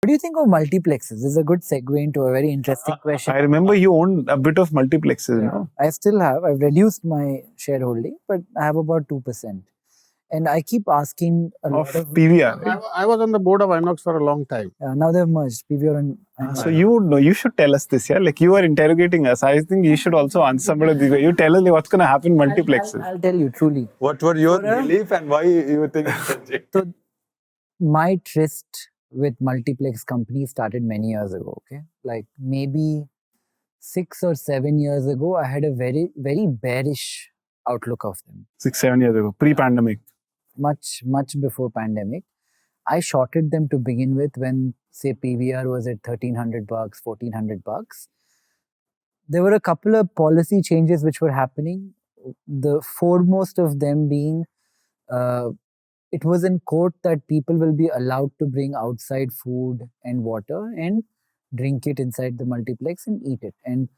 What do you think of multiplexes? This is a good segue into a very interesting question. I remember you owned a bit of multiplexes, no? I still have. I've reduced my shareholding, but I have about 2%. And I keep asking a lot of PVR. Right? I was on the board of Inox for a long time. now they've merged PVR and So you would know. You should tell us this, yeah? Like you are interrogating us. I think you should also answer some of these. You tell us like, what's going to happen in multiplexes. I'll tell you truly. What were your belief and why you think? So my tryst with multiplex companies started many years ago. Okay, like maybe 6 or 7 years ago, I had a very, very bearish outlook of them. 6-7 years ago, pre-pandemic. Much before pandemic. I shorted them to begin with when, say, PVR was at $1,300, $1,400. There were a couple of policy changes which were happening. The foremost of them being, it was in court that people will be allowed to bring outside food and water and drink it inside the multiplex and eat it. And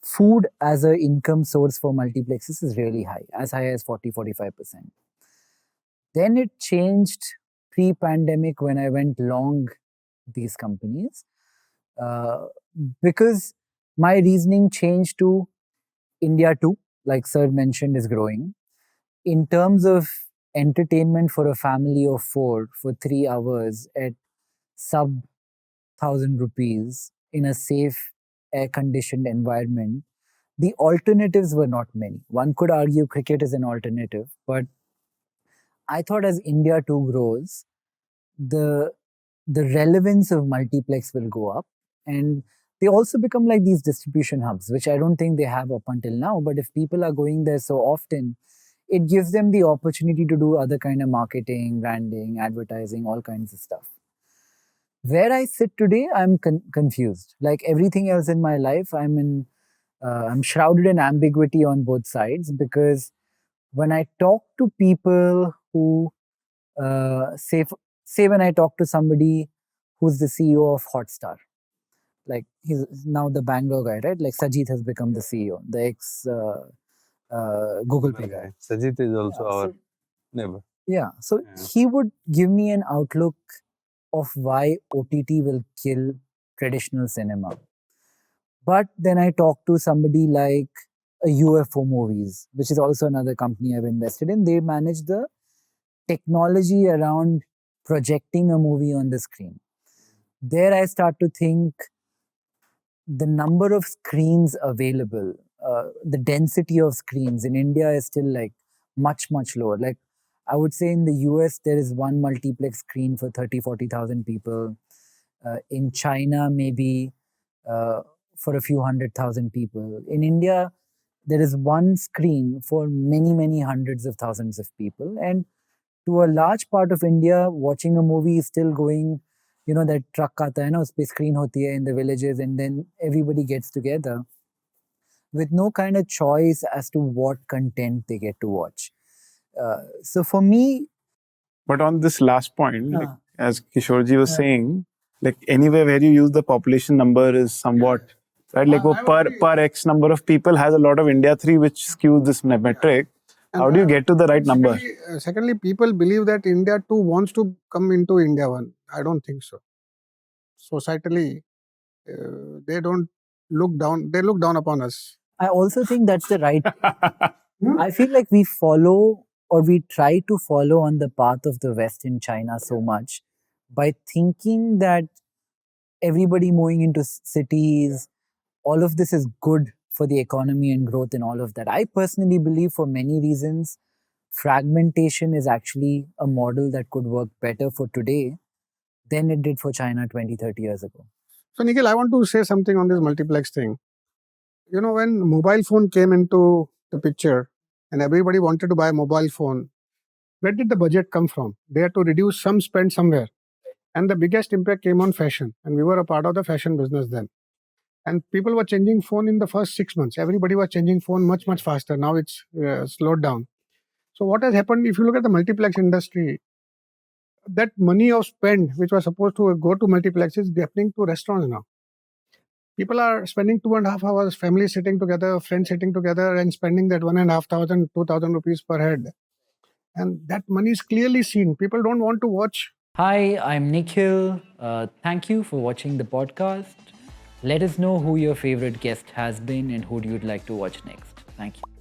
food as an income source for multiplexes is really high as 40-45%. Then it changed pre-pandemic when I went long these companies because my reasoning changed to India too, like Sir mentioned, is growing. In terms of entertainment for a family of 4 for 3 hours at sub 1,000 rupees in a safe air-conditioned environment, the alternatives were not many. One could argue cricket is an alternative, but I thought as India too grows, the relevance of multiplex will go up, and they also become like these distribution hubs, which I don't think they have up until now. But if people are going there so often, it gives them the opportunity to do other kind of marketing, branding, advertising, all kinds of stuff. Where I sit today, I'm confused. Like everything else in my life, I'm shrouded in ambiguity on both sides, because when I talk to people who say when I talk to somebody who's the CEO of Hotstar, like he's now the Bangalore guy, right? Like Sajid has become the CEO, the ex Google Pay guy. Sajid is also our neighbor. Yeah, so he would give me an outlook of why OTT will kill traditional cinema. But then I talk to somebody like a UFO Movies, which is also another company I've invested in. They manage the technology around projecting a movie on the screen. There I start to think the number of screens available, the density of screens in India is still like much lower. Like I would say in the US, there is one multiplex screen for 30-40,000 people. In China, maybe for a few 100,000 people. In India, there is one screen for many hundreds of thousands of people. And to a large part of India, watching a movie is still going, that truck aata hai na, uspe screen hoti hai in the villages, and then everybody gets together with no kind of choice as to what content they get to watch. So for me... But on this last point, like, as Kishorji was saying, like anywhere where you use the population number is somewhat, right? Like per X number of people has a lot of India 3, which skews this metric. How do you get to the right number? Secondly, people believe that India 2 wants to come into India 1. I don't think so. Societally, they don't look down. They look down upon us. I also think that's the right... I feel like we follow, or we try to follow on the path of the West in China so much by thinking that everybody moving into cities, all of this is good for the economy and growth and all of that. I personally believe for many reasons, fragmentation is actually a model that could work better for today than it did for China 20-30 years ago. So Nikhil, I want to say something on this multiplex thing. When mobile phone came into the picture and everybody wanted to buy a mobile phone, where did the budget come from? They had to reduce some spend somewhere. And the biggest impact came on fashion. And we were a part of the fashion business then. And people were changing phone in the first 6 months. Everybody was changing phone much faster. Now it's slowed down. So what has happened, if you look at the multiplex industry, that money of spend, which was supposed to go to multiplex, is happening to restaurants now. People are spending 2.5 hours, families sitting together, friends sitting together and spending that 1,500, 2,000 rupees per head. And that money is clearly seen. People don't want to watch Hi, I'm Nikhil. Thank you for watching the podcast. Let us know who your favorite guest has been and who you'd like to watch next. Thank you.